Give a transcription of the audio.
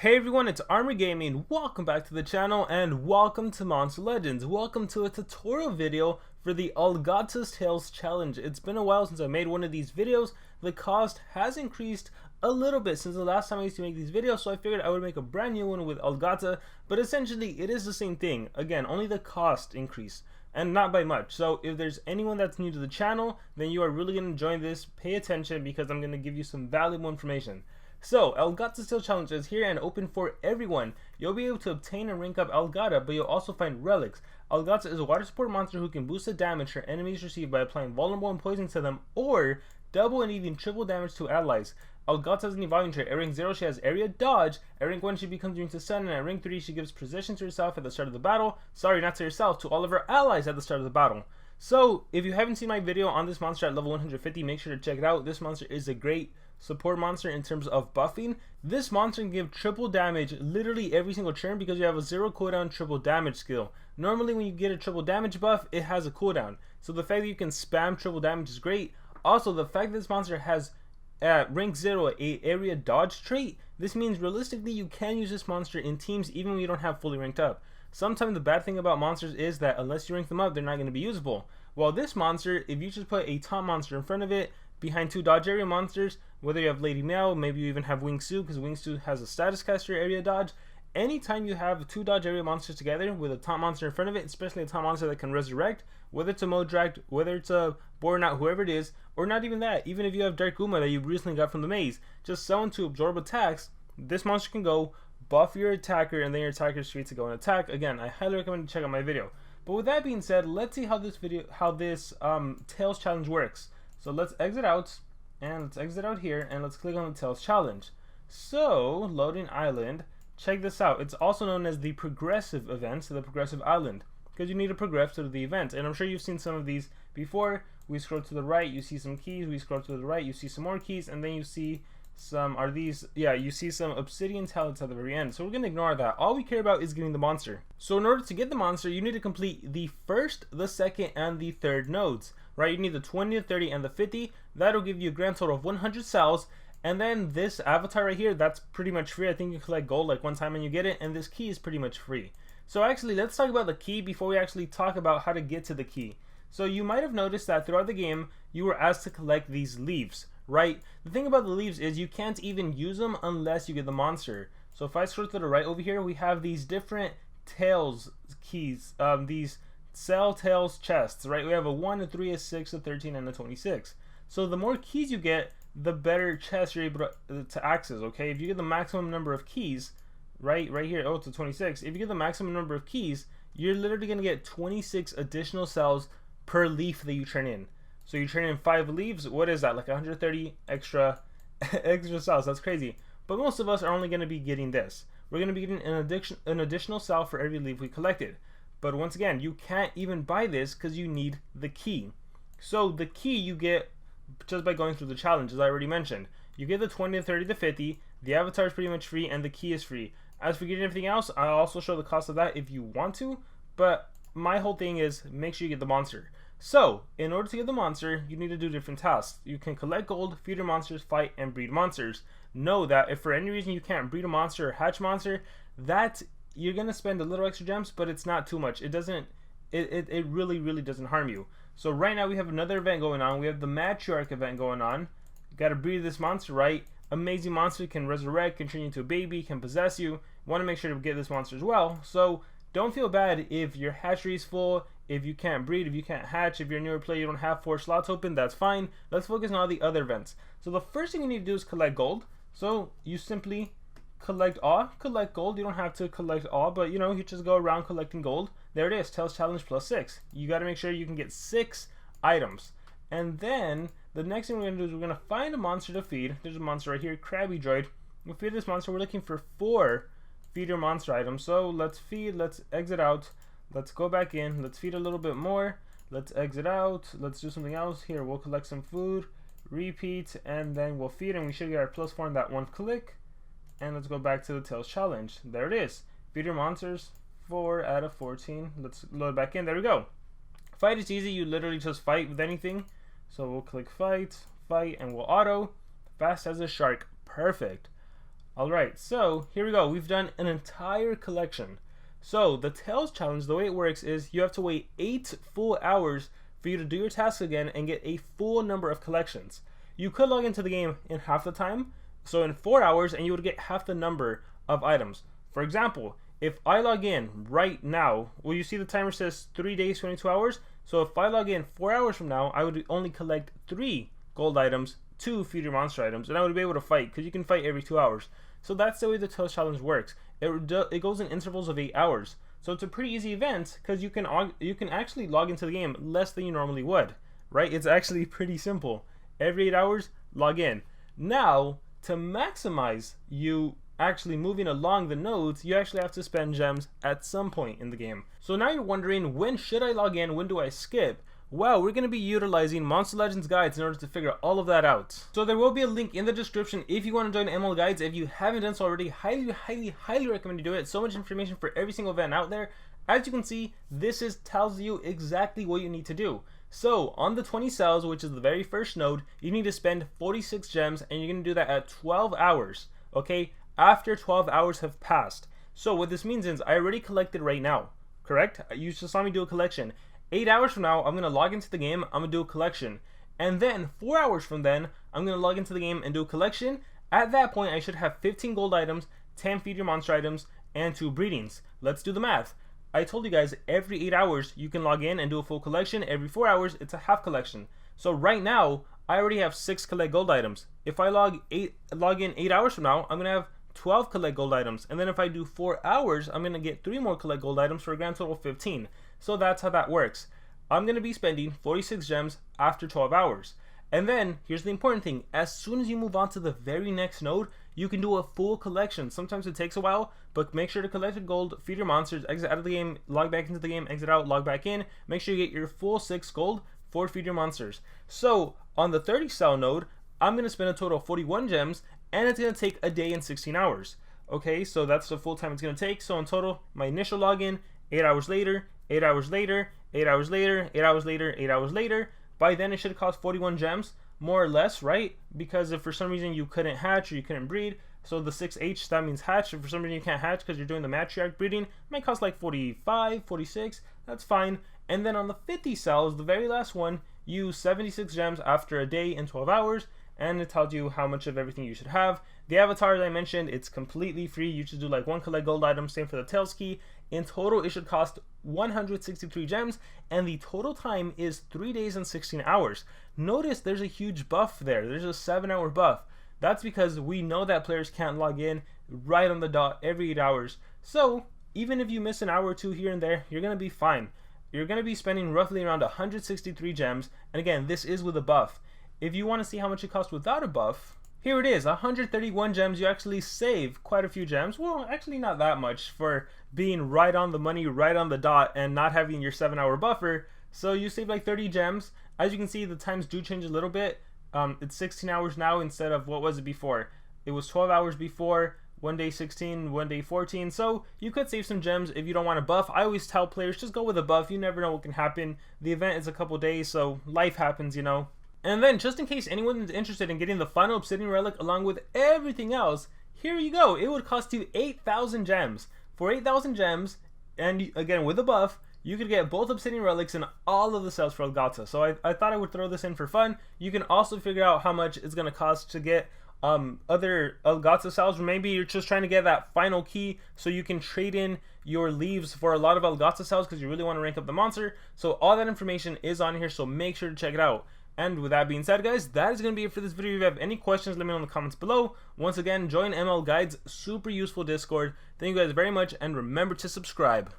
Hey everyone, it's Armor Gaming. Welcome back to the channel and welcome to Monster Legends. Welcome to a tutorial video for the Algata's Tales challenge. It's been a while since I made one of these videos. The cost has increased a little bit since the last time I used to make these videos, so I figured I would make a brand new one with Algata, but essentially it is the same thing. Again, only the cost increased, and not by much. So if there's anyone that's new to the channel, then you are really going to enjoy this. Pay attention because I'm going to give you some valuable information. So, Algata's Tales Challenge is here and open for everyone. You'll be able to obtain and rank up Elgata, but you'll also find relics. Elgata is a water support monster who can boost the damage her enemies receive by applying vulnerable and poison to them, or double and even triple damage to allies. Elgata has an evolving trait. At rank 0 she has area dodge, at rank 1 she becomes immune to stun, and at rank 3 she gives precision to herself at the start of the battle. Sorry, not to herself, to all of her allies at the start of the battle. So, if you haven't seen my video on this monster at level 150, make sure to check it out. This monster is a great support monster in terms of buffing. This monster can give triple damage literally every single turn because you have a 0 cooldown triple damage skill. Normally when you get a triple damage buff, it has a cooldown. So the fact that you can spam triple damage is great. Also, the fact that this monster has at rank 0 a area dodge trait, this means realistically you can use this monster in teams even when you don't have fully ranked up. Sometimes the bad thing about monsters is that unless you rank them up, they're not going to be usable. While this monster, if you just put a top monster in front of it, behind two dodge area monsters, whether you have Lady Meow, maybe you even have Wingsu, because Wingsu has a status caster area dodge. Anytime you have two dodge area monsters together with a top monster in front of it, especially a top monster that can resurrect, whether it's a Modract, whether it's a Bornat, whoever it is, or not even that, even if you have Dark Uma that you recently got from the maze, just summon to absorb attacks, this monster can go buff your attacker and then your attacker is free to go and attack. Again, I highly recommend you check out my video. But with that being said, let's see how this Tales challenge works. So let's exit out, and let's exit out here, and let's click on the Tales challenge. So, loading island, check this out. It's also known as the progressive event, so the progressive island, because you need to progress through the event. And I'm sure you've seen some of these before. We scroll to the right, you see some keys. We scroll to the right, you see some more keys, and then you see some, you see some obsidian talents at the very end. So we're going to ignore that. All we care about is getting the monster. So in order to get the monster, you need to complete the first, the second, and the third nodes. Right, you need the 20, the 30, and the 50. That'll give you a grand total of 100 cells. And then this avatar right here, that's pretty much free. I think you collect gold like one time and you get it. And this key is pretty much free. So actually, let's talk about the key before we actually talk about how to get to the key. So you might have noticed that throughout the game, you were asked to collect these leaves, right? The thing about the leaves is you can't even use them unless you get the monster. So if I scroll to the right over here, we have these different tails keys, these cell tails chests, right? We have a 1, a 3, a 6, a 13, and a 26. So the more keys you get, the better chest you're able to access, okay? If you get the maximum number of keys, right here, oh, it's a 26. If you get the maximum number of keys, you're literally going to get 26 additional cells per leaf that you turn in. So you turn in 5 leaves, what is that? Like 130 extra cells. That's crazy. But most of us are only going to be getting this. We're going to be getting an additional cell for every leaf we collected. But once again, you can't even buy this because you need the key. So the key you get just by going through the challenge, as I already mentioned. You get the 20, the 30, the 50. The avatar is pretty much free, and the key is free. As for getting everything else, I'll also show the cost of that if you want to. But my whole thing is make sure you get the monster. So, in order to get the monster, you need to do different tasks. You can collect gold, feed your monsters, fight, and breed monsters. Know that if for any reason you can't breed a monster or hatch monster, that you're gonna spend a little extra gems, but it's not too much. It really doesn't harm you. So right now we have another event going on. We have the mad-triark event going on. You gotta breed this monster, right? Amazing monster, can resurrect, can turn you into a baby, can possess you. Want to make sure to get this monster as well. So don't feel bad if your hatchery is full, if you can't breed, if you can't hatch, if you're a newer player, you don't have 4 slots open, that's fine. Let's focus on all the other events. So the first thing you need to do is collect gold. So you simply collect gold. You don't have to collect all, but you just go around collecting gold. There it is, Tales Challenge plus 6. You got to make sure you can get 6 items. And then the next thing we're going to do is we're going to find a monster to feed. There's a monster right here, Krabby Droid. We'll feed this monster. We're looking for 4 feed your monster items. So let's feed, let's exit out, let's go back in, let's feed a little bit more, let's exit out, let's do something else. Here, we'll collect some food, repeat, and then we'll feed, and we should get our +4 in that one click. And let's go back to the Tales challenge. There it is. Feed your monsters, 4 out of 14. Let's load back in. There we go. Fight is easy. You literally just fight with anything. So we'll click fight, and we'll auto. Fast as a shark. Perfect. Alright, so here we go. We've done an entire collection. So the Tails challenge, the way it works is you have to wait 8 full hours for you to do your task again and get a full number of collections. You could log into the game in half the time, so in 4 hours, and you would get half the number of items. For example, if I log in right now, well, you see the timer says 3 days, 22 hours. So if I log in 4 hours from now, I would only collect 3 gold items, 2 feed your monster items, and I would be able to fight, because you can fight every 2 hours. So that's the way the Tails challenge works. It goes in intervals of 8 hours. So it's a pretty easy event, because you can actually log into the game less than you normally would, right? It's actually pretty simple. Every 8 hours, log in. Now, to maximize you actually moving along the nodes, you actually have to spend gems at some point in the game. So now you're wondering, when should I log in? When do I skip? Well, we're going to be utilizing Monster Legends guides in order to figure all of that out. So there will be a link in the description if you want to join ML guides. If you haven't done so already, highly recommend you do it. So much information for every single event out there. As you can see, this tells you exactly what you need to do. So on the 20 cells, which is the very first node, you need to spend 46 gems, and you're going to do that at 12 hours, okay? After 12 hours have passed. So what this means is I already collected right now, correct? You just saw me do a collection. 8 hours from now, I'm going to log into the game, I'm going to do a collection. And then 4 hours from then, I'm going to log into the game and do a collection. At that point, I should have 15 gold items, 10 feed your monster items, and 2 breedings. Let's do the math. I told you guys every 8 hours you can log in and do a full collection. Every 4 hours, it's a half collection. So right now, I already have 6 collect gold items. If I log in 8 hours from now, I'm going to have 12 collect gold items. And then if I do 4 hours, I'm going to get 3 more collect gold items for a grand total of 15. So that's how that works. I'm going to be spending 46 gems after 12 hours. And then, here's the important thing. As soon as you move on to the very next node, you can do a full collection. Sometimes it takes a while, but make sure to collect your gold, feed your monsters, exit out of the game, log back into the game, exit out, log back in. Make sure you get your full 6 gold for feed your monsters. So, on the 30 cell node, I'm going to spend a total of 41 gems, and it's going to take a day and 16 hours. Okay, so that's the full time it's going to take. So in total, my initial login, 8 hours later, 8 hours later, 8 hours later, 8 hours later, 8 hours later. By then it should cost 41 gems, more or less, right? Because if for some reason you couldn't hatch or you couldn't breed, so the 6H, that means hatch. If for some reason you can't hatch because you're doing the mad-triark breeding, it might cost like 45, 46, that's fine. And then on the 50 cells, the very last one, use 76 gems after a day and 12 hours, and it tells you how much of everything you should have. The avatar that I mentioned, it's completely free. You should do like 1 collect gold item, same for the Tails key. In total, it should cost 163 gems, and the total time is 3 days and 16 hours. Notice there's a huge buff there. There's a 7-hour buff. That's because we know that players can't log in right on the dot every 8 hours. So even if you miss an hour or two here and there, you're going to be fine. You're going to be spending roughly around 163 gems, and again, this is with a buff. If you want to see how much it costs without a buff, here it is, 131 gems. You actually save quite a few gems. Well, actually not that much for being right on the money, right on the dot, and not having your 7-hour buffer. So you save like 30 gems. As you can see, the times do change a little bit. It's 16 hours now instead of, what was it before? It was 12 hours before, 1 day 16, 1 day 14. So you could save some gems if you don't want a buff. I always tell players, just go with a buff. You never know what can happen. The event is a couple days, so life happens, you know. And then, just in case anyone is interested in getting the final Obsidian Relic along with everything else, here you go. It would cost you 8,000 gems. For 8,000 gems, and again with a buff, you could get both Obsidian Relics and all of the cells for Elgata. So I thought I would throw this in for fun. You can also figure out how much it's going to cost to get other Elgata cells. Or maybe you're just trying to get that final key so you can trade in your leaves for a lot of Elgata cells because you really want to rank up the monster. So all that information is on here, so make sure to check it out. And with that being said, guys, that is going to be it for this video. If you have any questions, let me know in the comments below. Once again, join ML Guide's super useful Discord. Thank you guys very much, and remember to subscribe.